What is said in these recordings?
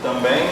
também,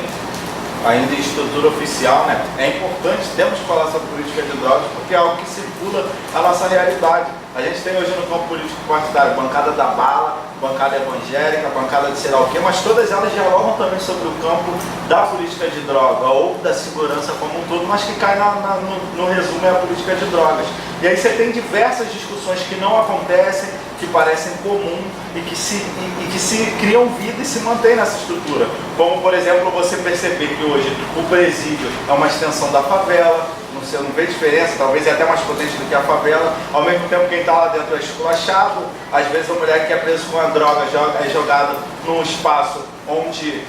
ainda em estrutura oficial, né? É importante, temos que falar sobre política de drogas, porque é algo que circula a nossa realidade. A gente tem hoje no campo político partidário bancada da bala, bancada evangélica, bancada de sei lá o quê, mas todas elas dialogam também sobre o campo da política de droga ou da segurança como um todo, mas que cai no resumo é a política de drogas. E aí você tem diversas discussões que não acontecem, que parecem comum e que se criam vida e se mantêm nessa estrutura. Como, por exemplo, você perceber que hoje o presídio é uma extensão da favela, você não vê diferença, talvez é até mais potente do que a favela, ao mesmo tempo quem está lá dentro é esculachado, às vezes a mulher que é presa com a droga é jogada num espaço onde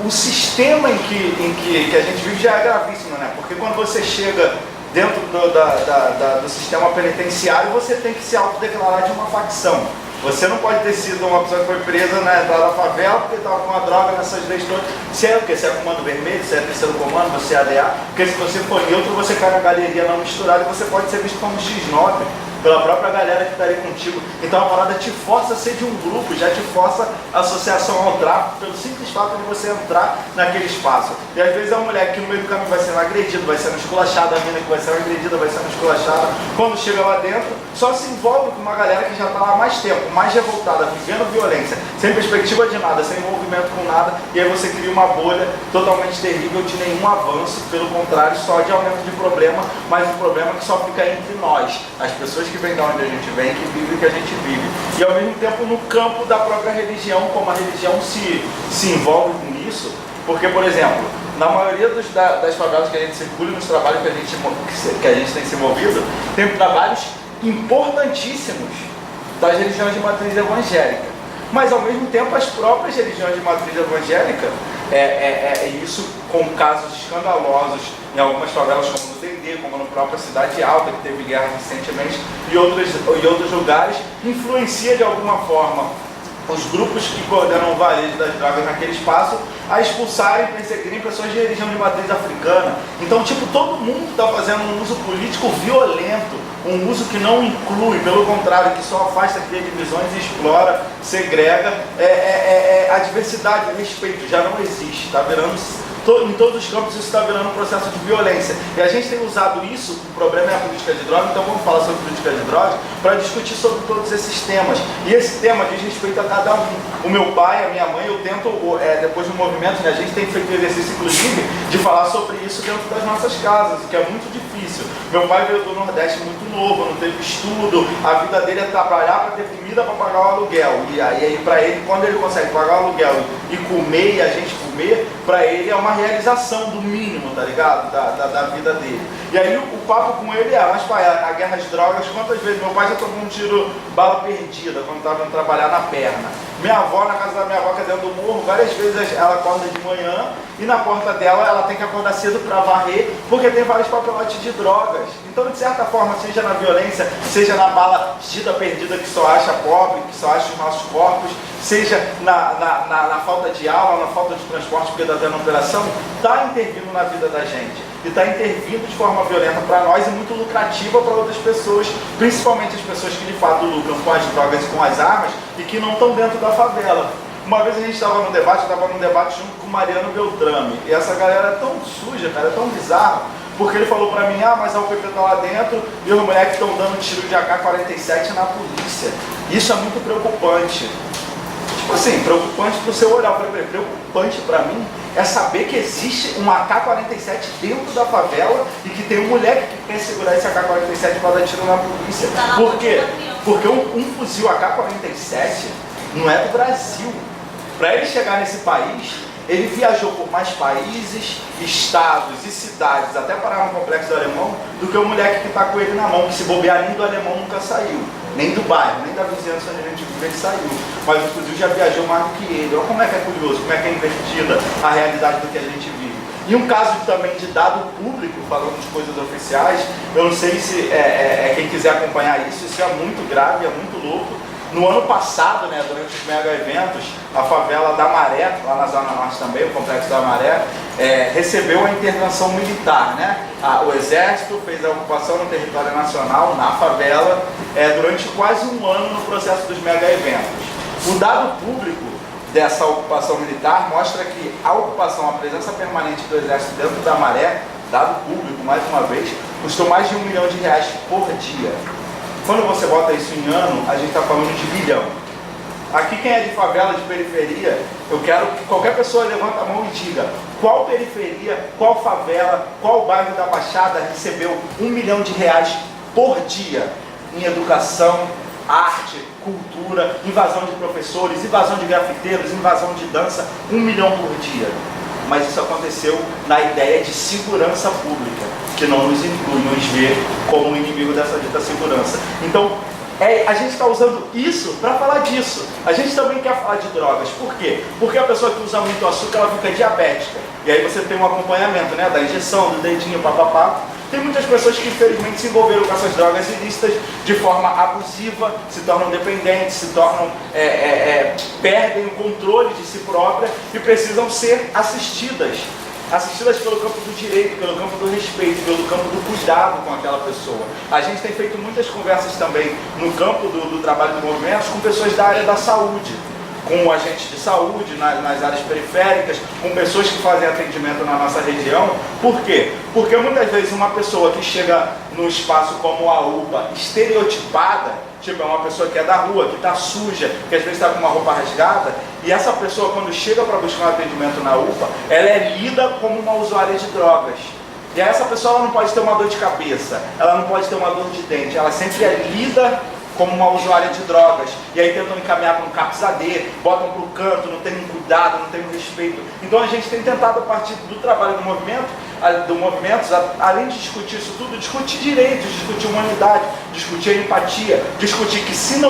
o sistema em que a gente vive já é gravíssimo, né? Porque quando você chega dentro do sistema penitenciário, você tem que se autodeclarar de uma facção. Você não pode ter sido uma pessoa que foi presa na entrada da favela porque estava com uma droga nessas leis todas. Você é o quê? Você é comando vermelho, você é terceiro comando, você é ADA. Porque se você for neutro, você cai na galeria não misturada e você pode ser visto como X9 pela própria galera que está ali contigo. Então a parada te força a ser de um grupo, já te força a associação ao tráfico pelo simples fato de você entrar naquele espaço. E às vezes a mulher que no meio do caminho vai sendo agredida, vai sendo esculachada, a mina que vai sendo agredida, vai sendo esculachada, quando chega lá dentro, só se envolve com uma galera que já está lá há mais tempo, mais revoltada, vivendo violência, sem perspectiva de nada, sem envolvimento com nada, e aí você cria uma bolha totalmente terrível de nenhum avanço, pelo contrário, só de aumento de problema, mas um problema que só fica entre nós, as pessoas que vêm de onde a gente vem, que vivem o que a gente vive. E ao mesmo tempo no campo da própria religião, como a religião se envolve com isso, porque, por exemplo, na maioria das favelas que a gente circula, nos trabalhos que a gente tem se envolvido, tem trabalhos importantíssimos das religiões de matriz evangélica. Mas ao mesmo tempo as próprias religiões de matriz evangélica, isso com casos escandalosos em algumas favelas como no Dendê, como na própria Cidade Alta, que teve guerra recentemente, e outros lugares, influencia de alguma forma os grupos que coordenam o varejo das drogas naquele espaço a expulsarem e perseguirem pessoas de religião de matriz africana. Então, tipo, todo mundo está fazendo um uso político violento, um uso que não inclui, pelo contrário, que só afasta, cria divisões, explora, segrega. A diversidade, o respeito já não existe, está virando... Em todos os campos isso está virando um processo de violência. E a gente tem usado isso, o problema é a política de drogas, então vamos falar sobre política de drogas, para discutir sobre todos esses temas. E esse tema diz respeito a cada um. O meu pai, a minha mãe, eu tento, depois do movimento, né, a gente tem feito exercício, inclusive, de falar sobre isso dentro das nossas casas, o que é muito difícil. Meu pai veio do Nordeste muito novo, não teve estudo, a vida dele é trabalhar para ter comida para pagar o aluguel. E aí para ele, quando ele consegue pagar o aluguel e comer, e a gente comer, para ele é uma realização do mínimo, tá ligado? Da vida dele. E aí o papo com ele mas pai, a guerra às drogas, quantas vezes meu pai já tomou um tiro, bala perdida, quando estava indo trabalhar na perna. Minha avó, na casa da minha avó, que é dentro do morro, várias vezes ela acorda de manhã e na porta dela ela tem que acordar cedo para varrer, porque tem vários papelotes de drogas. Então, de certa forma, seja na violência, seja na bala perdida que só acha pobre, que só acha os nossos corpos, seja na falta de aula, na falta de transporte, porque está tendo operação, está intervindo na vida da gente. E está intervindo de forma violenta para nós e muito lucrativa para outras pessoas, principalmente as pessoas que de fato lucram com as drogas e com as armas e que não estão dentro da favela. Uma vez a gente estava num debate, junto com o Mariano Beltrame, e essa galera é tão suja, cara, é tão bizarro, porque ele falou pra mim, mas a UPP tá lá dentro e os moleques estão dando tiro de AK-47 na polícia. Isso é muito preocupante. Tipo assim, preocupante pro seu olhar, preocupante pra mim é saber que existe um AK-47 dentro da favela e que tem um moleque que quer segurar esse AK-47 para dar tiro na polícia. Por quê? Porque um fuzil AK-47 não é do Brasil. Para ele chegar nesse país, ele viajou por mais países, estados e cidades, até parar no Complexo do Alemão, do que o moleque que está com ele na mão, que se bobear nem do Alemão nunca saiu. Nem do bairro, nem da vizinhança onde a gente vive ele saiu. Mas o fuzil já viajou mais do que ele. Olha como é que é curioso, como é que é invertida a realidade do que a gente vive. E um caso também de dado público, falando de coisas oficiais, eu não sei se quem quiser acompanhar isso é muito grave, é muito louco. No ano passado, né, durante os mega eventos, a favela da Maré, lá na Zona Norte também, o Complexo da Maré, recebeu a intervenção militar, né? O Exército fez a ocupação no território nacional, na favela, durante quase um ano no processo dos mega eventos. O dado público dessa ocupação militar mostra que a ocupação, a presença permanente do Exército dentro da Maré, dado público, mais uma vez, custou mais de R$1 milhão por dia. Quando você bota isso em ano, a gente está falando de bilhão. Aqui quem é de favela, de periferia, eu quero que qualquer pessoa levante a mão e diga qual periferia, qual favela, qual bairro da Baixada recebeu R$1 milhão por dia em educação, arte, cultura, invasão de professores, invasão de grafiteiros, invasão de dança, R$1 milhão por dia. Mas isso aconteceu na ideia de segurança pública, que não nos inclui, nos vê como inimigo dessa dita segurança. Então, a gente está usando isso para falar disso. A gente também quer falar de drogas. Por quê? Porque a pessoa que usa muito açúcar, ela fica diabética. E aí você tem um acompanhamento, né, da injeção, do dedinho, papapá. Tem muitas pessoas que infelizmente se envolveram com essas drogas ilícitas de forma abusiva, se tornam dependentes, se tornam, perdem o controle de si próprias e precisam ser assistidas pelo campo do direito, pelo campo do respeito, pelo campo do cuidado com aquela pessoa. A gente tem feito muitas conversas também no campo do trabalho do movimento com pessoas da área da saúde, com agentes de saúde nas áreas periféricas, com pessoas que fazem atendimento na nossa região. Por quê? Porque muitas vezes uma pessoa que chega num espaço como a UPA estereotipada, tipo, é uma pessoa que é da rua, que está suja, que às vezes está com uma roupa rasgada, e essa pessoa, quando chega para buscar um atendimento na UPA, ela é lida como uma usuária de drogas. E aí essa pessoa ela não pode ter uma dor de cabeça, ela não pode ter uma dor de dente, ela sempre é lida como uma usuária de drogas. E aí tentam encaminhar para um CAPS-AD, botam para o canto, não tem um cuidado, não tem um respeito. Então a gente tem tentado, a partir do trabalho do movimento, além de discutir isso tudo, discutir direitos, discutir humanidade, discutir empatia, discutir que se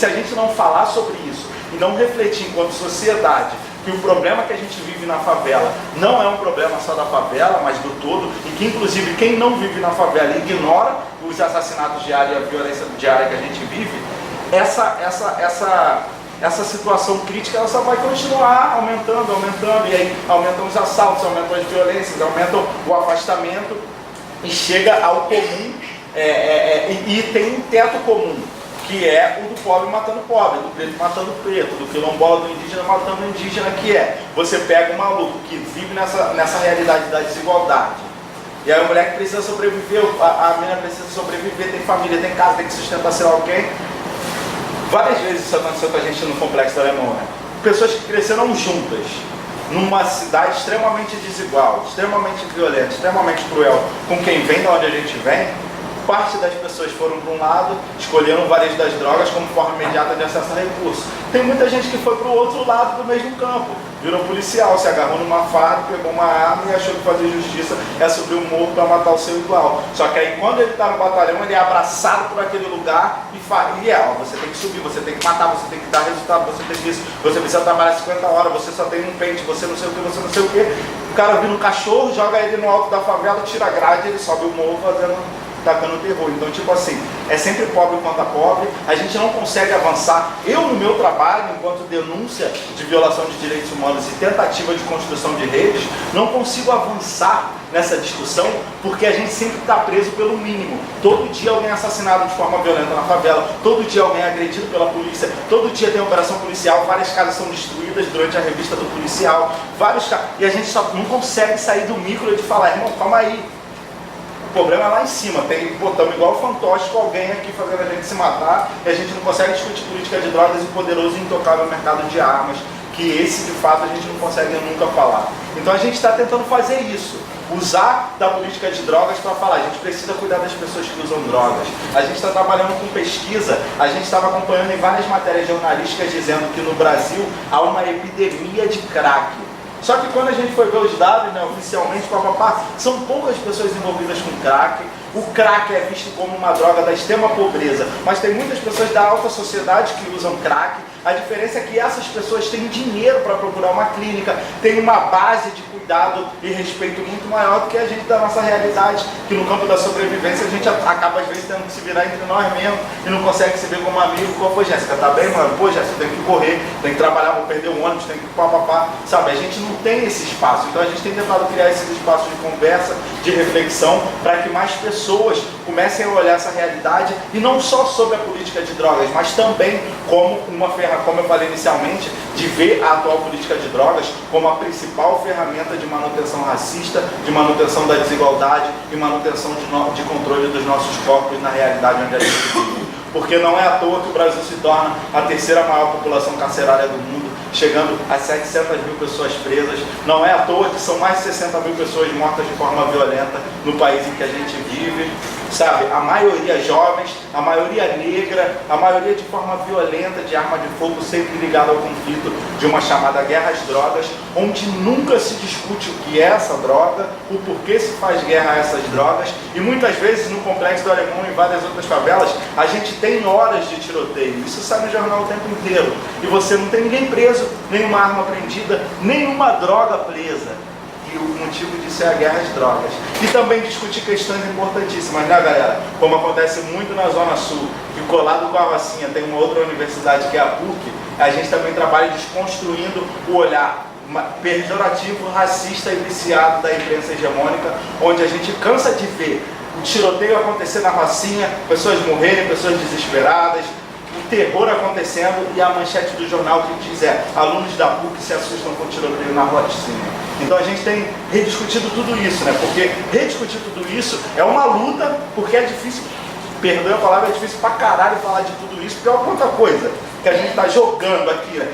a gente não falar sobre isso e não refletir enquanto sociedade que o problema que a gente vive na favela não é um problema só da favela, mas do todo, e que inclusive quem não vive na favela ignora os assassinatos diários e a violência diária que a gente vive, essa situação crítica ela só vai continuar aumentando, e aí aumentam os assaltos, aumentam as violências, aumentam o afastamento e chega ao comum, e tem um teto comum, que é o do pobre matando pobre, do preto matando preto, do quilombola, do indígena matando indígena, que é, você pega um maluco que vive nessa realidade da desigualdade, e aí o moleque precisa sobreviver, a menina precisa sobreviver, tem família, tem casa, tem que sustentar sei lá alguém. Várias vezes isso aconteceu com a gente no Complexo da Alemanha. Pessoas que cresceram juntas, numa cidade extremamente desigual, extremamente violenta, extremamente cruel, com quem vem de onde a gente vem. Parte das pessoas foram para um lado, escolheram o varejo das drogas como forma imediata de acesso a recursos. Tem muita gente que foi para o outro lado do mesmo campo, virou policial, se agarrou numa faca, pegou uma arma e achou que fazer justiça é subir um morro para matar o seu igual. Só que aí quando ele está no batalhão, ele é abraçado por aquele lugar e fala, você tem que subir, você tem que matar, você tem que dar resultado, você tem isso, você precisa trabalhar 50 horas, você só tem um pente, você não sei o que, você não sei o que. O cara vira um cachorro, joga ele no alto da favela, tira a grade, ele sobe o morro tacando terror. Então, tipo assim, é sempre pobre contra pobre, a gente não consegue avançar. Eu, no meu trabalho, enquanto denúncia de violação de direitos humanos e tentativa de construção de redes, não consigo avançar nessa discussão, porque a gente sempre está preso pelo mínimo. Todo dia alguém é assassinado de forma violenta na favela, todo dia alguém é agredido pela polícia, todo dia tem operação policial, várias casas são destruídas durante a revista do policial, e a gente só não consegue sair do micro de falar, irmão, calma aí. O problema é lá em cima, botamos igual o fantoche com alguém aqui fazendo a gente se matar, e a gente não consegue discutir política de drogas e o poderoso e intocável mercado de armas, que esse de fato a gente não consegue nunca falar. Então a gente está tentando fazer isso, usar da política de drogas para falar, a gente precisa cuidar das pessoas que usam drogas. A gente está trabalhando com pesquisa, a gente estava acompanhando em várias matérias jornalísticas dizendo que no Brasil há uma epidemia de crack. Só que quando a gente foi ver os dados, né, oficialmente, são poucas pessoas envolvidas com crack. O crack é visto como uma droga da extrema pobreza, mas tem muitas pessoas da alta sociedade que usam crack. A diferença é que essas pessoas têm dinheiro para procurar uma clínica, têm uma base de cuidado e respeito muito maior do que a gente da nossa realidade, que no campo da sobrevivência a gente acaba às vezes tendo que se virar entre nós mesmos e não consegue se ver como amigo. Pô, Jéssica, tá bem, mano? Pô, Jéssica, tem que correr, tem que trabalhar, vou perder o ônibus, tem que sabe? A gente não tem esse espaço, então a gente tem tentado criar esses espaços de conversa, de reflexão, para que mais pessoas comecem a olhar essa realidade, e não só sobre a política de drogas, mas também como uma ferramenta forma, como eu falei inicialmente, de ver a atual política de drogas como a principal ferramenta de manutenção racista, de manutenção da desigualdade e manutenção de controle dos nossos corpos na realidade onde a gente vive. Porque não é à toa que o Brasil se torna a terceira maior população carcerária do mundo, chegando a 700 mil pessoas presas. Não é à toa que são mais de 60 mil pessoas mortas de forma violenta no país em que a gente vive, sabe? A maioria jovens, a maioria negra, a maioria de forma violenta, de arma de fogo, sempre ligada ao conflito de uma chamada guerra às drogas, onde nunca se discute o que é essa droga, o porquê se faz guerra a essas drogas, e muitas vezes no Complexo do Alemão e várias outras favelas, a gente tem horas de tiroteio, isso sai no jornal o tempo inteiro, e você não tem ninguém preso, nenhuma arma apreendida, nenhuma droga presa. E o motivo disso é a guerra às drogas. E também discutir questões importantíssimas, né, galera? Como acontece muito na Zona Sul, que colado com a Rocinha tem uma outra universidade que é a PUC, a gente também trabalha desconstruindo o olhar pejorativo, racista e viciado da imprensa hegemônica, onde a gente cansa de ver o tiroteio acontecer na Rocinha, pessoas morrerem, pessoas desesperadas, o terror acontecendo, e a manchete do jornal que diz alunos da PUC se assustam com tiroteio na Rocinha. Então a gente tem rediscutido tudo isso, né? Porque rediscutir tudo isso é uma luta, porque é difícil, perdão a palavra, é difícil pra caralho falar de tudo isso, porque é outra coisa que a gente está jogando aqui, né?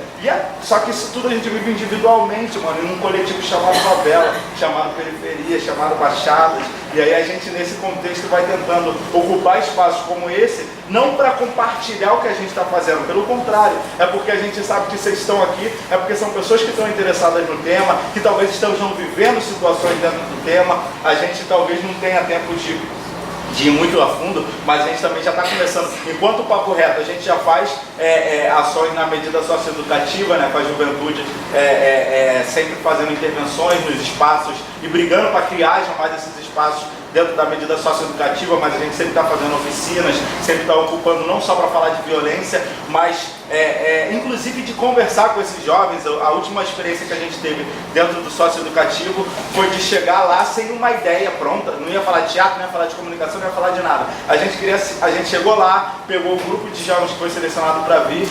Só que isso tudo a gente vive individualmente, mano, em um coletivo chamado favela, chamado periferia, chamado baixadas. E aí a gente, nesse contexto, vai tentando ocupar espaços como esse, não para compartilhar o que a gente está fazendo, pelo contrário, é porque a gente sabe que vocês estão aqui, é porque são pessoas que estão interessadas no tema, que talvez estejam vivendo situações dentro do tema, a gente talvez não tenha tempo de ir muito a fundo, mas a gente também já está começando. Enquanto o Papo Reto, a gente já faz ações na medida socioeducativa, né, com a juventude, sempre fazendo intervenções nos espaços e brigando para que haja mais esses espaços dentro da medida socioeducativa, mas a gente sempre está fazendo oficinas, sempre está ocupando não só para falar de violência, mas inclusive de conversar com esses jovens. A última experiência que a gente teve dentro do socioeducativo foi de chegar lá sem uma ideia pronta, não ia falar de teatro, não ia falar de comunicação, não ia falar de nada. A gente chegou lá, pegou o grupo de jovens que foi selecionado para vir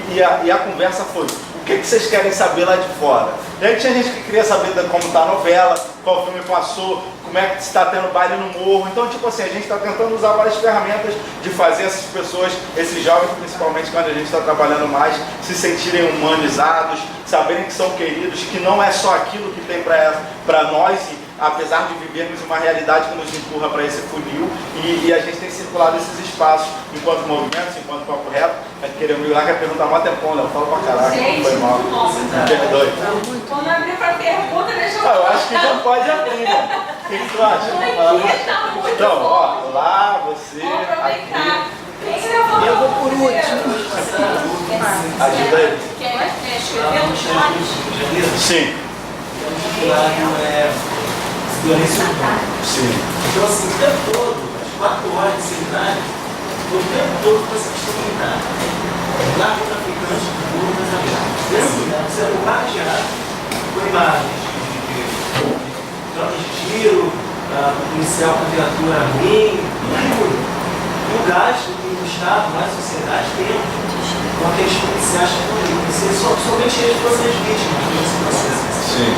e a conversa foi: o que vocês querem saber lá de fora? E aí tinha gente que queria saber como está a novela, qual filme passou, como é que está tendo baile no morro. Então, tipo assim, a gente está tentando usar várias ferramentas de fazer essas pessoas, esses jovens, principalmente quando a gente está trabalhando mais, se sentirem humanizados, saberem que são queridos, que não é só aquilo que tem para nós, apesar de vivermos uma realidade que nos empurra para esse funil, e a gente tem circulado esses espaços enquanto movimentos, enquanto Papo Reto. Querer me lá, quer perguntar mó tempão, né? Eu falo pra caraca, não foi mal. Perdoe. Quando abrir pra pergunta, deixa eu eu acho que já pode abrir, né? O que tu acha? Então, ó, lá, você, aproveitar. Eu vou por último. ajuda ele. Quer escrever no chat? Sim. Violência urbana. Sim. Então, assim, o tempo todo, as 4 horas de seminário, o tempo todo com essa questão militar. Narcotraficantes do mundo das ameaças. E assim, você é bombardeado por imagens de trocas de tiro, o policial com a viatura ruim, tudo. E o gasto que o Estado, mais a sociedade, tem com aqueles policiais que estão ali. Somente eles fossem as vítimas desse processo. Sim.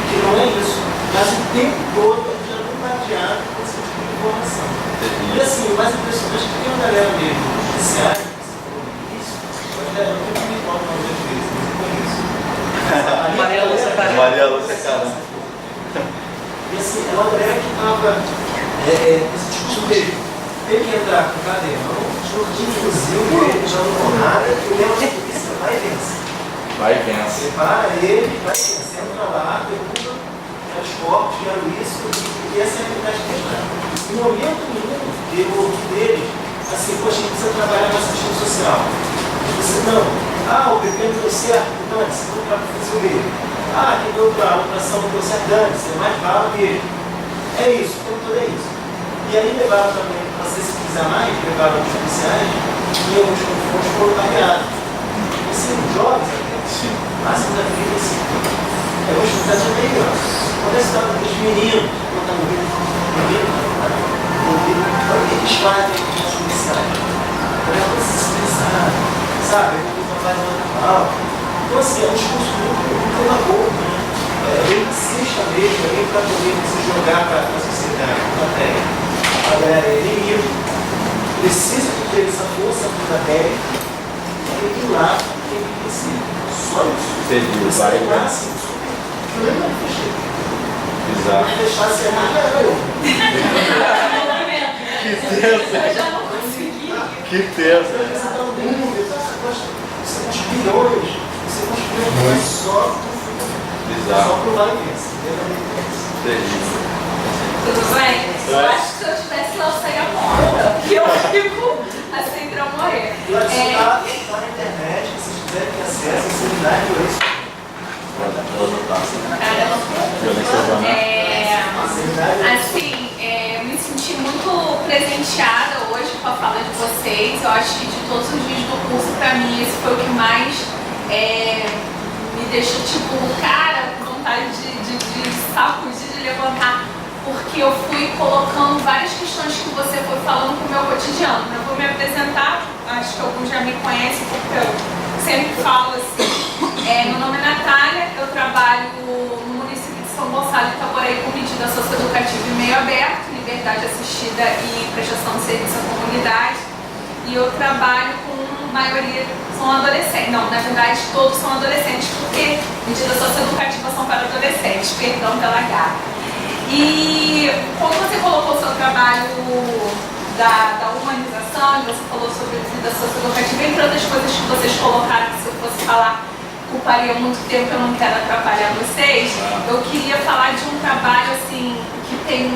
Que não é isso. Mas o tempo todo a gente é bombardeado com esse tipo de informação. E assim, o mais impressionante é que tem uma galera mesmo, judiciária, que você falou no início, mas é um tempo de volta uma vez, mas eu conheço. Maria Lúcia Caramba. E assim, é uma galera que estava nesse discurso dele. Tem que entrar com cadeirão, de fuzil nele, já não com nada, e leva a polícia, vai e vence. Vai e vence. Separa ele, vai e vence, entra lá, derruba os corpos, quero isso, e essa é a realidade que está. Em momento nenhum, eu ouvi dele, assim, poxa, a gente precisa trabalhar nessa questão social. Você não, o PP não deu certo, então você não vai fazer o mesmo. Quem deu a operação não deu certo, dane-se, é mais bala mesmo. É isso, o tempo todo é isso. E aí levaram também, não sei se quiser mais, levaram os policiais, e alguns confrontos foram variados. Assim, jovens até, máximo da vida, assim. Eu vou chutar de meio, quando esse estava dos meninos, quando estava olha o que eles fazem com os policiais. Olha a sensibilidade, sabe? Ele trabalha no canal. Então, assim, é um discurso muito pedagogo, né? Ele insista mesmo, ele para poder se jogar para a sociedade, para a terra. A galera é inimigo, precisa ter essa força verdadeira, tem que ir lá, tem que crescer. Só isso. Entendi, Sai vai, lá, né? assim, eu nem vou fechar. Exato. Se deixar ser mais, eu. Que tenso, Eu já não consegui. que tenso. Você está no mundo, você tem uns bilhões, você construiu um país só Exato. para o Vale Vença. Entendi. Tudo bem? Eu acho que se eu tivesse lá, eu saía morta. E eu fico assim pra morrer. Está na internet, se vocês quiserem ter acesso, a seminário é isso. Assim, me senti muito presenteada hoje com a fala de vocês. Eu acho que de todos os dias do curso, pra mim, esse foi o que mais me deixou, tipo, cara, com vontade de sacudir, de levantar, porque eu fui colocando várias questões que você foi falando com o meu cotidiano. Eu vou me apresentar, acho que alguns já me conhecem, porque eu sempre falo assim. Meu nome é Natália, eu trabalho no município de São Gonçalo de Itaboraí com medida socioeducativa em meio aberto, liberdade assistida e prestação de serviço à comunidade. E eu trabalho com maioria, são adolescentes. Não, na verdade todos são adolescentes, porque medidas socioeducativas são para adolescentes, perdão pela garra. E quando você colocou o seu trabalho da humanização, você falou sobre medida socioeducativa, entre outras coisas que vocês colocaram, que se eu fosse falar, ocuparia muito tempo, eu não quero atrapalhar vocês. Eu queria falar de um trabalho assim que tem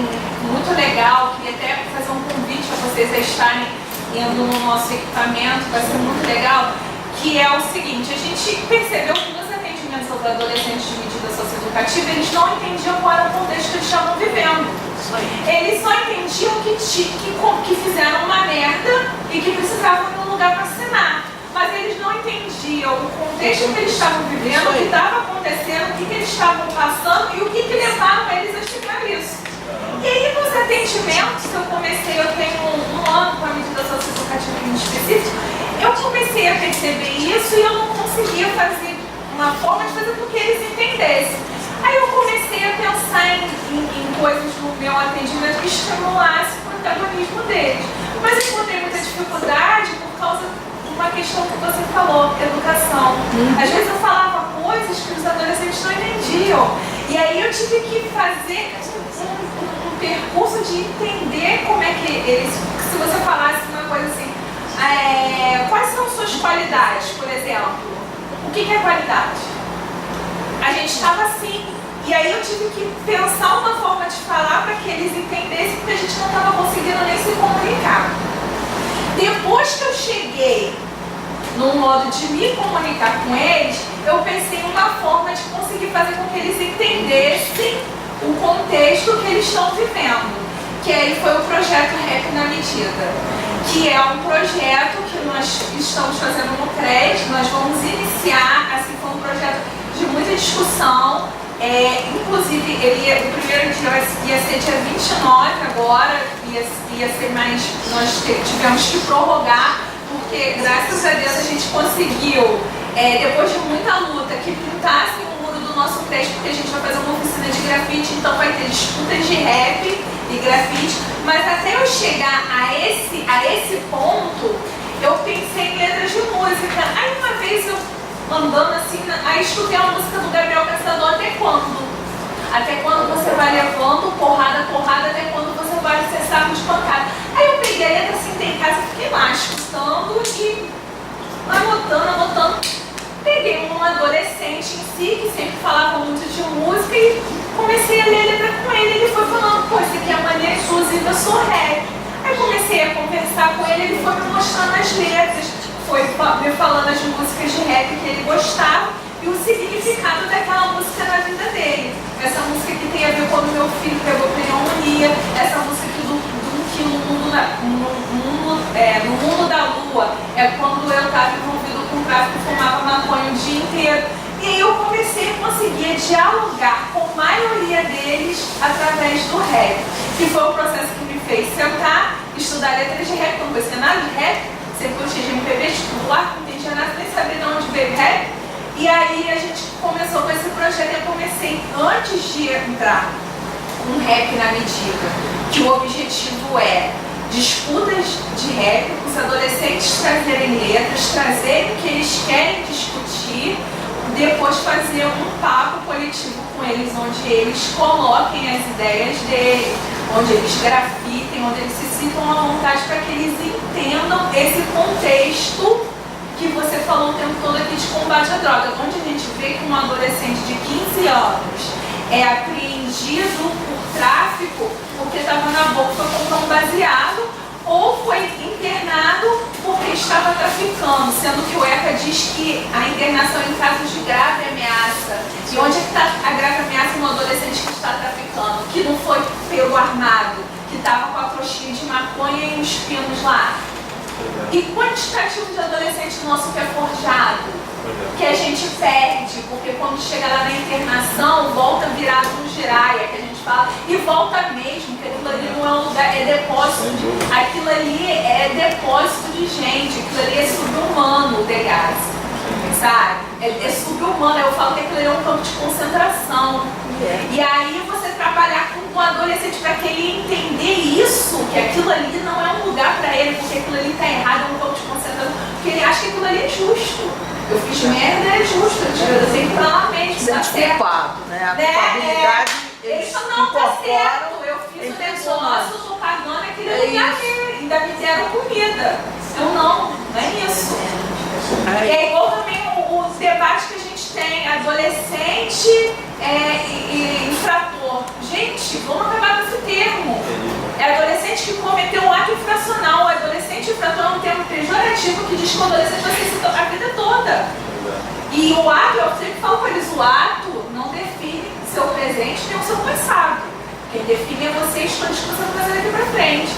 muito legal, queria até fazer um convite a vocês a estarem indo no nosso equipamento, vai ser muito legal, que é o seguinte: a gente percebeu que nos atendimentos aos adolescentes de medida socioeducativa, eles não entendiam qual era o contexto que eles estavam vivendo. Eles só entendiam que fizeram uma merda e que precisavam de um lugar para assinar. Mas eles não entendiam o contexto que eles estavam vivendo, o que estava acontecendo, o que eles estavam passando e o que levaram eles a chegar nisso. E aí, nos atendimentos, eu tenho um ano com a medida socioeducativa em específico, eu comecei a perceber isso e eu não conseguia fazer uma forma de fazer com que eles entendessem. Aí eu comecei a pensar em coisas no meu atendimento que estimulassem o protagonismo deles. Mas eu encontrei muita dificuldade por causa de uma questão que você falou, educação. Às vezes eu falava coisas que os adolescentes não entendiam. E aí eu tive que fazer um percurso de entender como é que eles... Se você falasse uma coisa assim, quais são suas qualidades, por exemplo? O que é qualidade? A gente estava assim, e aí eu tive que pensar uma forma de falar para que eles entendessem, porque a gente não estava conseguindo nem se comunicar. Depois que eu cheguei no modo de me comunicar com eles, eu pensei em uma forma de conseguir fazer com que eles entendessem o contexto que eles estão vivendo. Que aí foi o projeto Rap na Medida, que é um projeto que nós estamos fazendo no CRES. Nós vamos iniciar, assim, foi um projeto de muita discussão, inclusive o primeiro dia ia ser dia 29 agora, ia ser mais, nós tivemos que prorrogar, porque graças a Deus a gente conseguiu, depois de muita luta, que pintassem o muro do nosso CRES, porque a gente vai fazer uma oficina de grafite, então vai ter disputas de rap e grafite, mas até eu chegar a esse ponto, eu pensei em letras de música. Aí uma vez eu andando assim, aí escutei a música do Gabriel Caçador, Até Quando? Até quando você vai levando porrada, até quando você vai ser saco de pancada. Aí eu peguei a letra, sentei em casa, fiquei lá escutando e anotando. Peguei um adolescente em si, que sempre falava muito de música, e comecei a ler a letra com ele. Ele foi falando, pô, isso aqui é a maneira exclusiva, eu sou rap. Aí comecei a conversar com ele, ele foi me mostrando as letras, foi me falando as músicas de rap que ele gostava e o significado daquela música na vida dele. Essa música que tem a ver quando meu filho pegou pneumonia, essa música que no mundo da lua, é quando eu estava envolvido com tráfico e fumava maconha o dia inteiro. E aí eu comecei a conseguir dialogar com a maioria deles através do rap, que foi o processo que me fez sentar, estudar letras de rap, não conhecia nada de rap, sempre gostei de MPB, vestibular, não entendi Renato nem sabia de onde veio o rap. E aí a gente começou com esse projeto. Eu comecei antes de entrar com rap na medida, que o objetivo é disputas de rap, os adolescentes trazerem letras, trazerem o que eles querem discutir, depois fazer um papo coletivo com eles, onde eles coloquem as ideias deles, onde eles grafitem, onde eles se sintam à vontade para que eles entendam esse contexto que você falou o tempo todo aqui de combate à droga, onde a gente vê que um adolescente de 15 anos é apreendido por tráfico porque estava na boca para comprar um baseado, ou foi internado porque estava traficando, sendo que o ECA diz que a internação é em casos de grave ameaça. E onde é que está a grave ameaça no adolescente que está traficando? Que não foi pelo armado, que estava com a trouxinha de maconha e uns pinos lá. E quantitativo de adolescente nosso que é forjado, que a gente perde, porque quando chega lá na internação, volta virado no giraia, que a gente fala, e volta mesmo, que aquilo ali não é um lugar, é depósito, aquilo ali é depósito de gente, aquilo ali é subhumano, o degasse, sabe? É subhumano, eu falo que aquilo ali é um campo de concentração. E aí você trabalhar com o adolescente para que ele entender isso, que aquilo ali não é um lugar para ele, porque aquilo ali está errado, é um campo de concentração, porque ele acha que aquilo ali é justo. Eu fiz merda, é justo, eu tenho que ir pra lá mesmo, tá certo. Culpado, né? A culpabilidade, eles não tá certo, eu fiz o negócio, eu tô pagando aquele lugar ali, ainda me deram comida. Eu não é isso. É igual também o debate que a gente tem, adolescente e infrator. Gente, vamos acabar com esse termo. É adolescente que cometeu um ato infracional. O adolescente infrator é um termo pejorativo que diz que o adolescente vai ser a vida toda. E o ato, eu sempre falo para eles, o ato não define seu presente nem o seu passado. Quem define é você e as coisas que você vai fazer daqui para frente.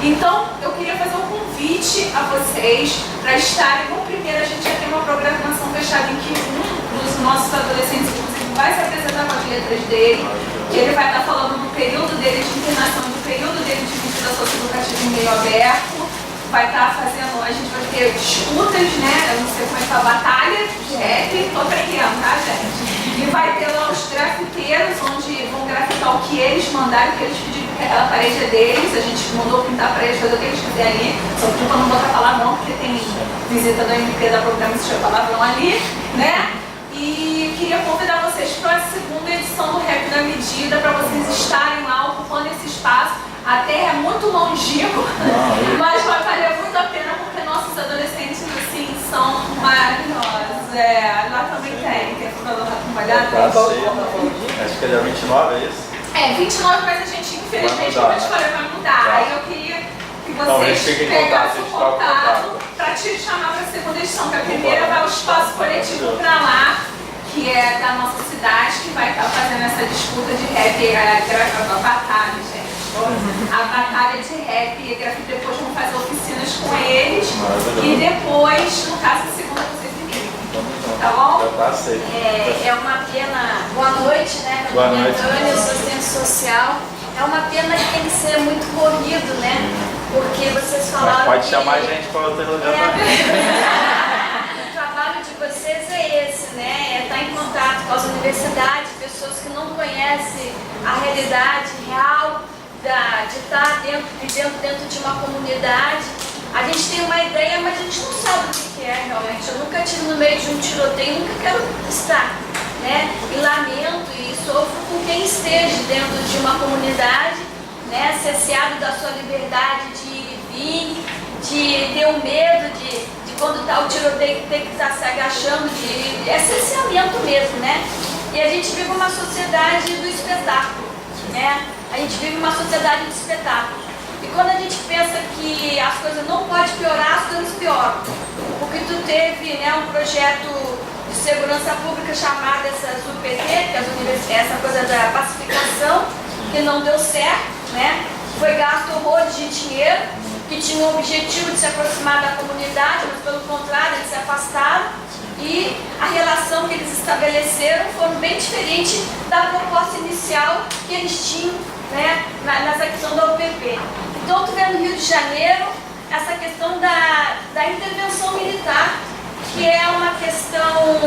Então, eu queria fazer um convite a vocês para estarem no primeiro. A gente já tem uma programação fechada em que um dos nossos adolescentes, inclusive, vai se apresentar com as letras dele. Ele vai estar falando do período dele de internação, do período dele de vida socioeducativa em meio aberto. Vai estar fazendo, a gente vai ter disputas, né? Eu não sei como é que é a batalha de rap, tô aprendendo, tá, gente? E vai ter lá os grafiteiros, onde vão grafitar o que eles mandaram, o que eles pediram, porque a parede é deles, a gente mandou pintar a parede, fazer o que eles quiserem ali, só que para não botar palavrão, porque tem visita do MP da programa que chama palavrão ali, né? E queria convidar vocês para a segunda edição do Rap da Medida, para vocês estarem lá ocupando esse espaço. A terra é muito longínqua, mas vai valer muito a pena porque nossos adolescentes assim são maravilhosos. Lá também tem a Fundadora Trabalhada. Acho que é dia 29, é isso? É, 29, mas a gente infelizmente como a escolha vai mudar. Tá. Aí eu queria que vocês pegassem o contato para te chamar para a segunda edição, que a primeira vai ao espaço coletivo para lá, que é da nossa cidade, que vai estar fazendo essa disputa de rap, a batalha, gente. A batalha de rap e grafite, depois vão fazer oficinas com eles e depois, no caso, a segunda vocês viram. Tá bom? Tá aceito. É uma pena. Boa noite, né? Boa noite. Eu sou assistente social. É uma pena que tem que ser muito corrido, né? Porque vocês falaram. Mas pode que... chamar a gente para outro lugar também. O trabalho de vocês é esse, né? É estar em contato com as universidades, pessoas que não conhecem a realidade real de estar vivendo dentro de uma comunidade. A gente tem uma ideia, mas a gente não sabe o que é realmente. Eu nunca estive no meio de um tiroteio, nunca quero estar, né? E lamento e sofro com quem esteja dentro de uma comunidade, né? Cerceado da sua liberdade de ir e vir, de ter o medo de quando está o tiroteio ter que estar se agachando, é cerceamento mesmo, né? E a gente vive uma sociedade do espetáculo, né? A gente vive uma sociedade de espetáculo. E quando a gente pensa que as coisas não podem piorar, as coisas pioram. Porque tu teve, né, um projeto de segurança pública chamado essas UPT, que essa coisa da pacificação, que não deu certo, né? Foi gasto horrores de dinheiro, que tinha o objetivo de se aproximar da comunidade, mas pelo contrário, eles se afastaram. E a relação que eles estabeleceram foi bem diferente da proposta inicial que eles tinham, né, nessa questão da UPP. Então, tu vê no Rio de Janeiro essa questão da intervenção militar, que é uma questão,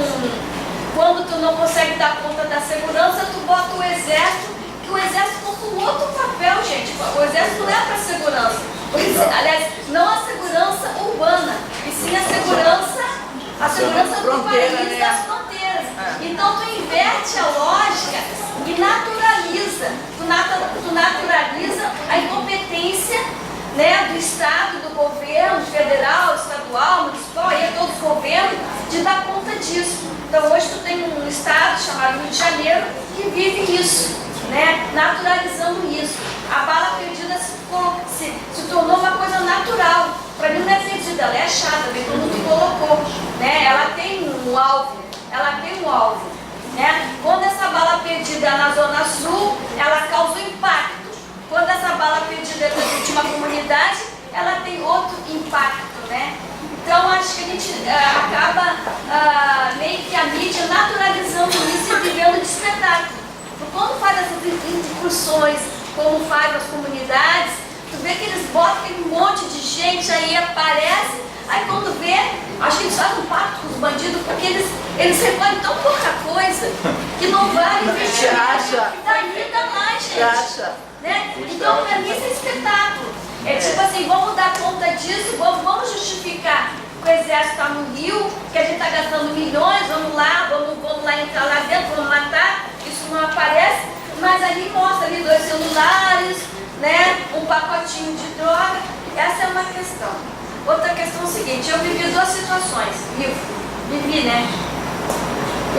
quando tu não consegue dar conta da segurança, tu bota o exército, que o exército cumpre um outro papel, gente. O exército não é para segurança. Aliás, não a segurança urbana, e sim a segurança do país, né? das fronteiras. Então tu inverte a lógica e naturaliza. Tu naturaliza a incompetência, né, do Estado, do governo, federal, estadual, municipal, aí é todo o governo, de dar conta disso. Então hoje tu tem um Estado chamado Rio de Janeiro que vive isso, né, naturalizando isso. A bala perdida se tornou uma coisa natural. Para mim não é perdida, ela é achada, bem como tu colocou, né? Ela tem um alvo, né? Quando essa bala perdida é na Zona Sul, ela causa um impacto. Quando essa bala perdida é de uma comunidade, ela tem outro impacto, né? Então acho que a gente acaba meio que a mídia naturalizando isso e vivendo de espetáculo. Porque quando faz essas incursões, como faz nas comunidades, tu vê que eles botam aquele monte de gente, aí aparece, aí quando vê, acho que eles fazem um pacto com os bandidos, porque eles recolhem tão pouca coisa que não vale investir. Daí dá mais, gente. Né? Então, para mim, isso é espetáculo. É tipo assim, vamos dar conta disso, vamos justificar que o exército está no Rio, que a gente está gastando milhões, vamos lá entrar lá dentro, vamos matar, isso não aparece, mas ali mostra ali 2 celulares, né, um pacotinho de droga. Essa é uma questão. Outra questão é o seguinte, eu vivi 2 situações, né?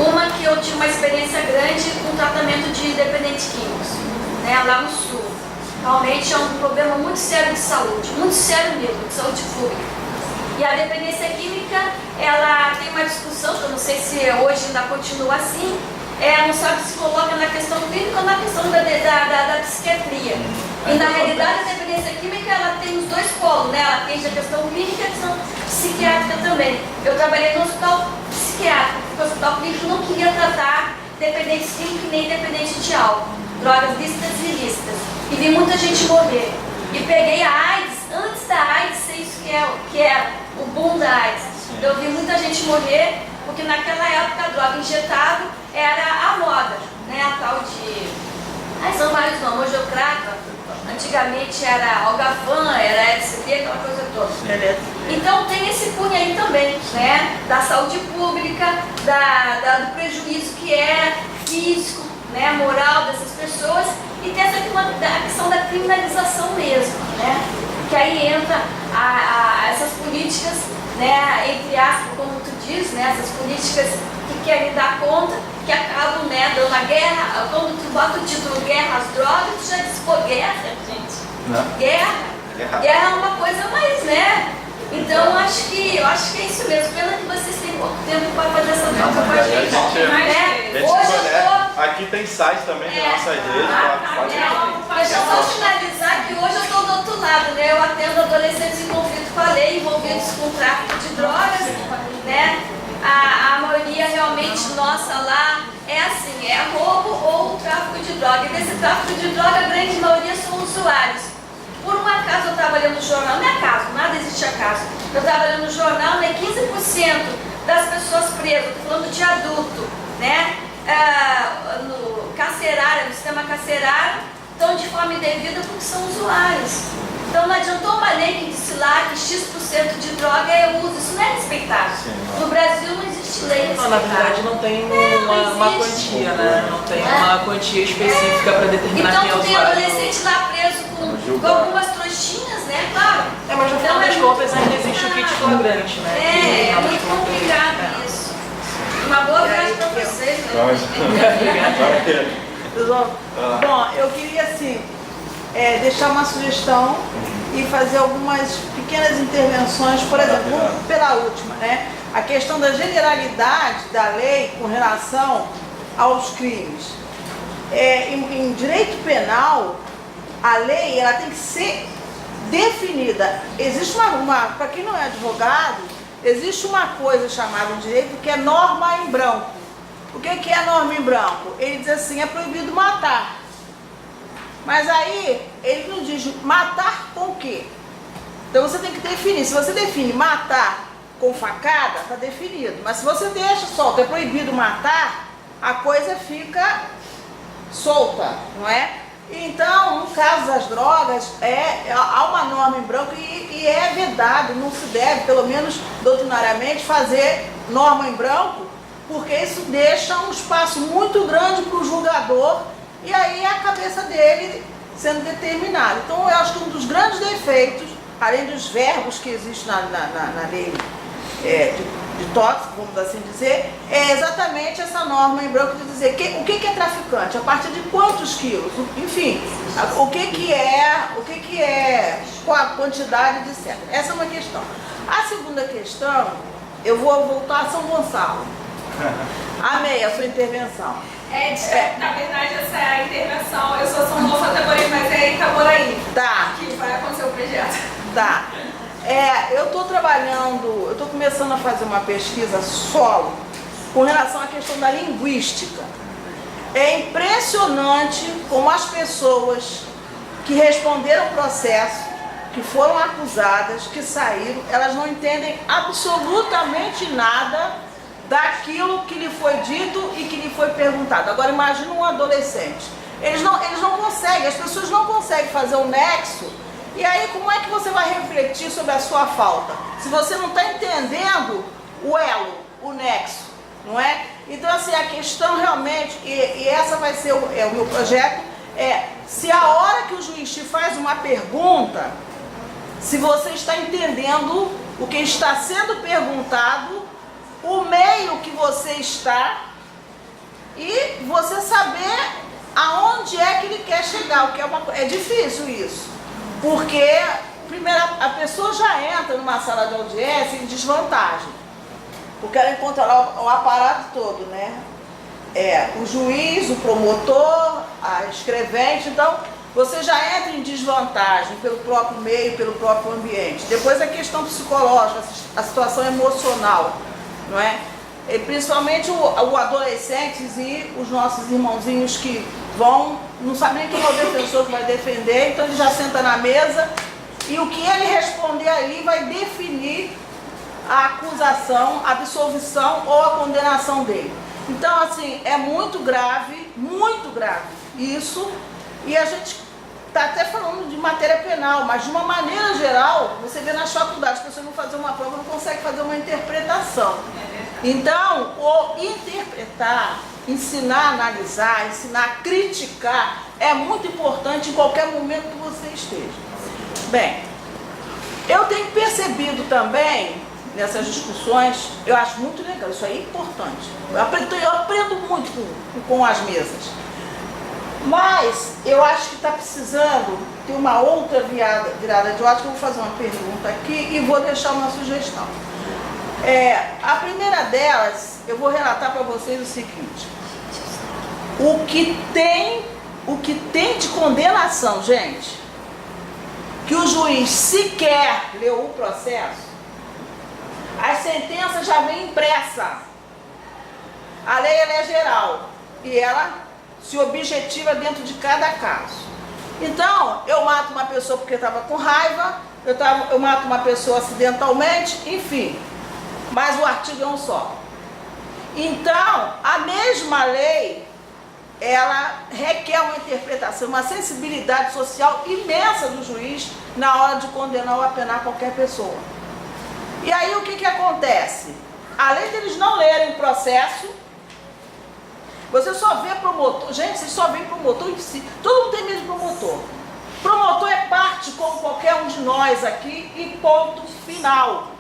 Uma que eu tinha uma experiência grande com tratamento de dependentes químicos, né, lá no sul. Realmente é um problema muito sério de saúde, muito sério mesmo, de saúde pública. E a dependência química, ela tem uma discussão, que eu não sei se hoje ainda continua assim, não sabe se coloca na questão clínica ou na questão da psiquiatria. E na realidade a dependência química, ela tem os 2 polos, né? Ela tem a questão clínica e a questão psiquiátrica também. Eu trabalhei no hospital psiquiátrico, porque o hospital clínico não queria tratar dependentes químicos nem dependentes de álcool, drogas lícitas e ilícitas. E vi muita gente morrer. E peguei a AIDS, antes da AIDS ser isso que é o boom da AIDS. Eu vi muita gente morrer, porque naquela época a droga injetável era a moda, né? A tal de... são vários nomes, hoje eu craco. Antigamente era Algavan, era LCD, aquela coisa toda. Então tem esse cunho aí também, né? Da saúde pública, do prejuízo que é físico, né? Moral dessas pessoas, e tem essa questão da criminalização mesmo, né? Que aí entra essas políticas, né? Entre aspas, como tu diz, né? Essas políticas que querem dar conta, que acabam, né, dando a guerra. Quando tu bota o título Guerra às Drogas, tu já diz, pô, guerra, gente. Não. Guerra é uma coisa mais, né? Então eu acho que é isso mesmo. Pena que vocês têm pouco tempo para fazer essa troca com a gente. Hoje aqui tem site também de nossas redes. Deixa eu só finalizar que hoje eu estou do outro lado, né? Eu atendo adolescentes em conflito com a lei, envolvidos com tráfico de drogas, né? A maioria realmente nossa lá é assim, é roubo ou tráfico de droga. E desse tráfico de droga, a grande maioria são usuários. Por um acaso eu estava lendo no jornal, não é acaso, nada existe acaso. Eu estava lendo no jornal, né, 15% das pessoas presas, estou falando de adulto, né, no carcerário, no sistema carcerário, estão de forma indevida porque são usuários. Então não adiantou uma lei que disse lá que X% de droga é uso, isso não é respeitável. No Brasil não existe lei respeitável. Na verdade não tem uma quantia, né? Não tem uma quantia específica para determinar então, quem é o usuário. Então tem adolescente lá preso com algumas trouxinhas, né? Claro. Mas no final das contas ainda existe o kit flagrante, né? É muito complicado isso. Uma boa viagem para vocês, né? Bom, eu queria assim, deixar uma sugestão e fazer algumas pequenas intervenções, por exemplo, vamos pela última, né? A questão da generalidade da lei com relação aos crimes. Em direito penal, a lei ela tem que ser definida. Existe para quem não é advogado, existe uma coisa chamada em direito que é norma em branco. O que é norma em branco? Ele diz assim, é proibido matar. Mas aí, ele não diz matar com o quê? Então você tem que definir. Se você define matar com facada, está definido. Mas se você deixa solto, é proibido matar, a coisa fica solta, não é? Então, no caso das drogas, há uma norma em branco e é vedado, não se deve, pelo menos doutrinariamente, fazer norma em branco, porque isso deixa um espaço muito grande para o julgador e aí é a cabeça dele sendo determinada. Então, eu acho que um dos grandes defeitos, além dos verbos que existem na lei de tóxico, vamos assim dizer, é exatamente essa norma em branco de dizer o que é traficante, a partir de quantos quilos, enfim, o que é, qual a quantidade, etc. Essa é uma questão. A segunda questão, eu vou voltar a São Gonçalo. Amei a sua intervenção. Na verdade, essa intervenção, eu sou São Gonçalo, mas é Itaboraí. Tá. Que vai acontecer o projeto. Tá. Eu estou trabalhando, eu estou começando a fazer uma pesquisa solo com relação à questão da linguística. É impressionante como as pessoas que responderam o processo, que foram acusadas, que saíram, elas não entendem absolutamente nada daquilo que lhe foi dito e que lhe foi perguntado. Agora imagine um adolescente. Eles não conseguem, as pessoas não conseguem fazer um nexo. E aí, como é que você vai refletir sobre a sua falta? Se você não está entendendo o elo, o nexo, não é? Então, assim, a questão realmente, e essa vai ser o meu projeto, se a hora que o juiz te faz uma pergunta, se você está entendendo o que está sendo perguntado, o meio que você está, e você saber aonde é que ele quer chegar, o que é difícil isso. Porque, primeiro, a pessoa já entra numa sala de audiência em desvantagem. Porque ela encontra lá o aparato todo, né? O juiz, o promotor, a escrevente. Então, você já entra em desvantagem pelo próprio meio, pelo próprio ambiente. Depois a questão psicológica, a situação emocional, não é? E principalmente o adolescentes e os nossos irmãozinhos que não sabem nem quem é o defensor que vai defender, então ele já senta na mesa e o que ele responder ali vai definir a acusação, a absolvição ou a condenação dele. Então, assim, é muito grave isso, e a gente está até falando de matéria penal, mas de uma maneira geral, você vê nas faculdades, as pessoas vão fazer uma prova, não conseguem fazer uma interpretação. Então, o interpretar, ensinar a analisar, ensinar a criticar, é muito importante em qualquer momento que você esteja. Bem, eu tenho percebido também, nessas discussões, eu acho muito legal, isso aí é importante. Eu aprendo muito com as mesas. Mas eu acho que está precisando ter uma outra virada de ótica. Eu vou fazer uma pergunta aqui e vou deixar uma sugestão. A primeira delas, eu vou relatar para vocês o seguinte. O que tem de condenação, gente, que o juiz sequer leu o processo, a sentença já vem impressa. A lei ela é geral e ela se objetiva dentro de cada caso. Então, eu mato uma pessoa porque estava com raiva, eu mato uma pessoa acidentalmente, enfim. Mas o artigo é um só. Então, a mesma lei, ela requer uma interpretação, uma sensibilidade social imensa do juiz na hora de condenar ou apenar qualquer pessoa. E aí o que acontece? Além deles não lerem o processo, você só vê promotor, gente, você só vê promotor em si, todo mundo tem medo de promotor. Promotor é parte como qualquer um de nós aqui e ponto final.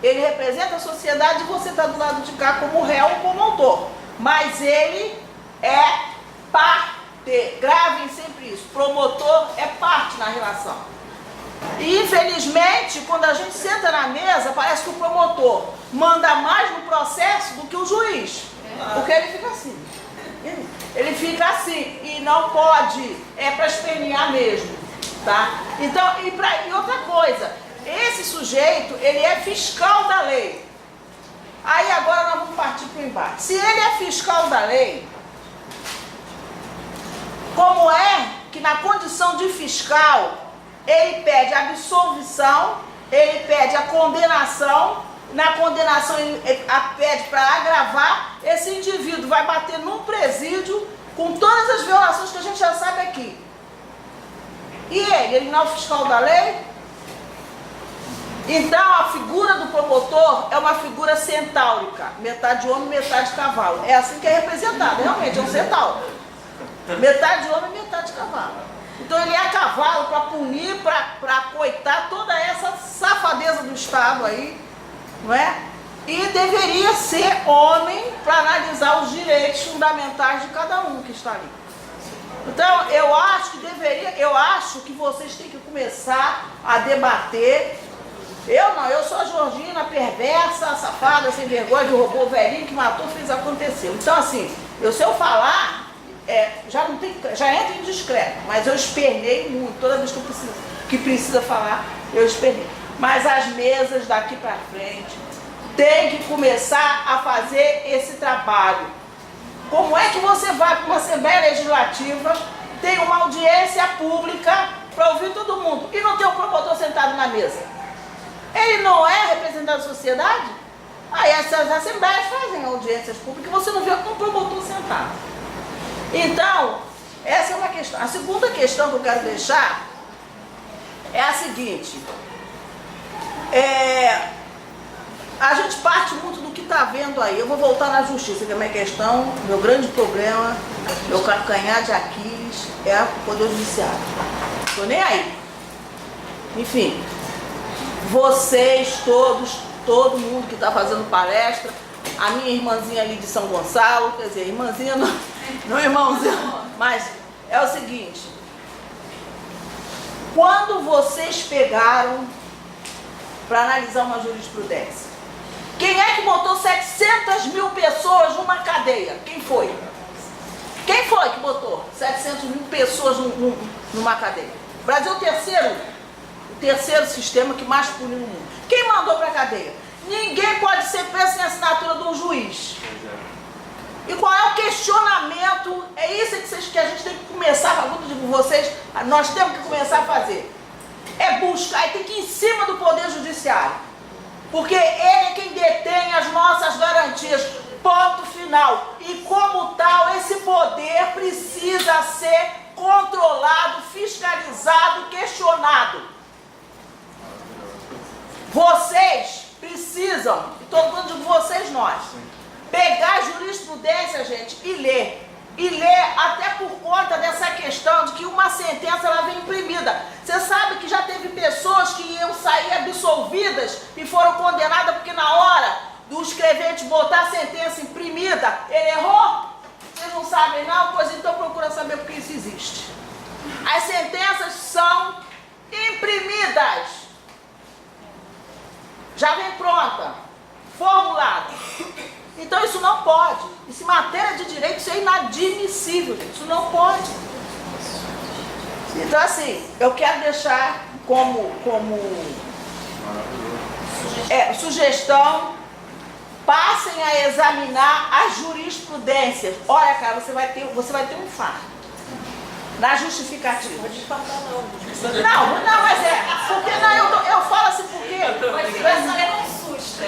Ele representa a sociedade e você está do lado de cá como réu ou como autor. Mas ele é parte, gravem sempre isso, promotor é parte na relação. E infelizmente, quando a gente senta na mesa, parece que o promotor manda mais no processo do que o juiz. Porque ele fica assim. Ele fica assim e não pode, é para espernear mesmo, tá? Então, e outra coisa, esse sujeito, ele é fiscal da lei. Aí agora nós vamos partir para o embate. Se ele é fiscal da lei, como é que na condição de fiscal, ele pede a absolvição, ele pede a condenação na condenação pede para agravar, esse indivíduo vai bater num presídio com todas as violações que a gente já sabe aqui. E ele não é o fiscal da lei? Então a figura do promotor é uma figura centaúrica, metade homem, metade cavalo. É assim que é representado, realmente, é um centauro. Metade homem, metade cavalo. Então ele é cavalo para punir, para coitar toda essa safadeza do Estado aí, não é? E deveria ser homem para analisar os direitos fundamentais de cada um que está ali. Então eu acho que vocês têm que começar a debater. Eu sou a Georgina, perversa, safada, sem vergonha, que roubou o velhinho, que matou, fez acontecer. Então assim, se eu falar, já entra indiscreto, mas eu espernei muito, toda vez que precisa falar, eu espernei. Mas as mesas daqui para frente tem que começar a fazer esse trabalho. Como é que você vai para uma Assembleia Legislativa, tem uma audiência pública para ouvir todo mundo e não tem um promotor sentado na mesa? Ele não é representante da sociedade? Aí essas assembleias fazem audiências públicas e você não vê um promotor sentado. Então, essa é uma questão. A segunda questão que eu quero deixar é a seguinte. A gente parte muito do que está vendo aí. Eu vou voltar na justiça, que é a minha questão, meu grande problema, meu calcanhar de Aquiles é o Poder Judiciário. Estou nem aí. Enfim, vocês todos, todo mundo que está fazendo palestra, a minha irmãzinha ali de São Gonçalo, quer dizer, irmãzinha não é irmãozinho, mas é o seguinte, quando vocês pegaram para analisar uma jurisprudência, quem é que botou 700 mil pessoas numa cadeia? Quem foi? Quem foi que botou 700 mil pessoas numa cadeia? O Brasil é o terceiro sistema que mais pune no mundo. Quem mandou para a cadeia? Ninguém pode ser preso sem assinatura de um juiz. E qual é o questionamento? É isso que a gente tem que começar, eu digo vocês, nós temos que começar a fazer. É buscar, e tem que ir em cima do Poder Judiciário. Porque ele é quem detém as nossas garantias. Ponto final. E como tal, esse poder precisa ser controlado, fiscalizado, questionado. Vocês precisam, e todo mundo de vocês, nós, pegar a jurisprudência, gente, e ler. E ler até por conta dessa questão de que uma sentença ela vem imprimida. Você sabe que já teve pessoas que iam sair absolvidas e foram condenadas porque na hora do escrevente botar a sentença imprimida, ele errou? Vocês não sabem não? Pois então procura saber porque isso existe. As sentenças são imprimidas. Já vem pronta, formulada. Então isso não pode. Isso em matéria de direito, isso é inadmissível, gente. Isso não pode. Então assim, eu quero deixar como sugestão, passem a examinar as jurisprudências. Olha, cara, você vai ter um infarto na justificativa. Não, mas porque eu falo assim porque Vai sair um susto.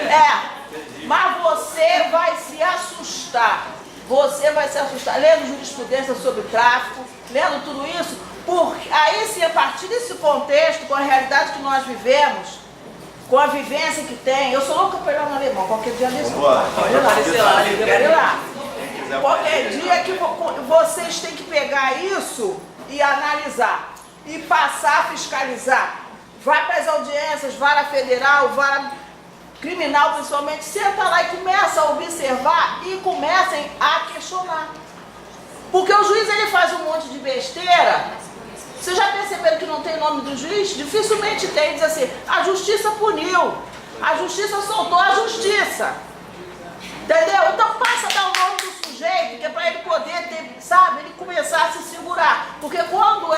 mas você vai se assustar. Você vai se assustar lendo jurisprudência sobre tráfico, lendo tudo isso, porque aí sim, a partir desse contexto, com a realidade que nós vivemos, com a vivência que tem, eu sou louca para ir lá no Alemão, qualquer dia desse olha lá. Qualquer dia que vocês têm que pegar isso e analisar, e passar a fiscalizar. Vai para as audiências, vara federal, vara criminal principalmente, senta lá e começa a observar e comecem a questionar. Porque o juiz ele faz um monte de besteira. Vocês já perceberam que não tem nome do juiz? Dificilmente tem, diz assim, a justiça puniu, a justiça soltou a justiça. Entendeu? Então passa a dar o nome do sujeito, que é para ele poder ter, sabe, ele começar a se segurar. Porque quando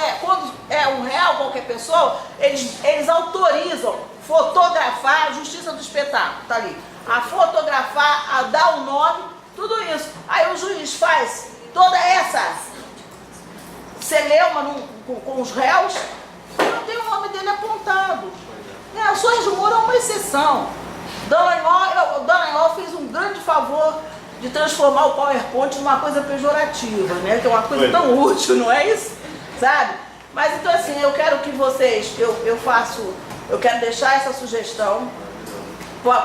é um réu, qualquer pessoa, eles autorizam fotografar a justiça do espetáculo, tá ali. A fotografar, a dar o nome, tudo isso. Aí o juiz faz toda essa celeuma com os réus, não tem o nome dele apontado. Ações de Moura é uma exceção. Dallagnol fez um grande favor de transformar o PowerPoint numa coisa pejorativa, né? Que é uma coisa tão útil, não é isso? Sabe? Mas então assim, eu quero que vocês, eu quero deixar essa sugestão.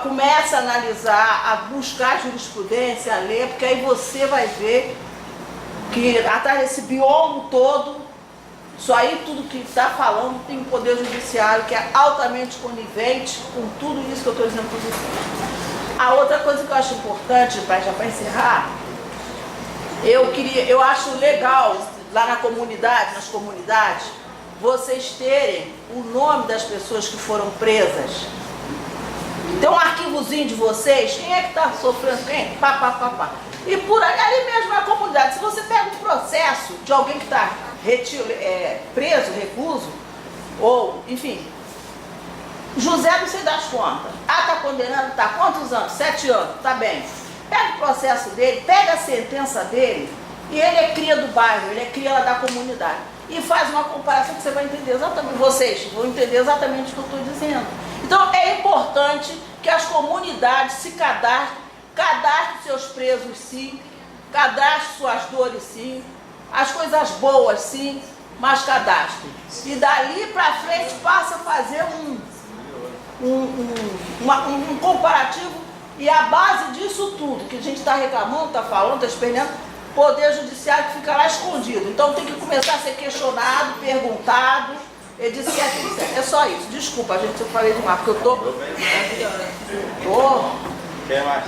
Comece a analisar, a buscar jurisprudência, a ler, porque aí você vai ver que atrás desse biombo todo, isso aí tudo que está falando tem um poder judiciário que é altamente conivente com tudo isso que eu estou dizendo para vocês. A outra coisa que eu acho importante, já para encerrar, eu acho legal lá na comunidade, nas comunidades, vocês terem o nome das pessoas que foram presas. Tem um arquivozinho de vocês, quem é que está sofrendo, quem? E por ali mesmo na comunidade, se você pega um processo de alguém que está preso, recluso, ou, enfim, José não sei das contas, está condenado, está quantos anos? 7 anos, tá bem. Pega o processo dele, pega a sentença dele, e ele é cria do bairro, ele é cria lá da comunidade. E faz uma comparação que você vai entender exatamente, vocês vão entender exatamente o que eu estou dizendo. Então é importante que as comunidades se cadastrem seus presos sim, cadastrem suas dores sim, as coisas boas sim, mas cadastrem. E dali para frente passa a fazer um comparativo, e a base disso tudo que a gente está reclamando, está falando, está experimentando, poder judiciário que fica lá escondido. Então tem que começar a ser questionado, perguntado. Ele disse que é tudo certo. É só isso. Desculpa, gente, se eu falei demais, porque eu tô... Quem mais?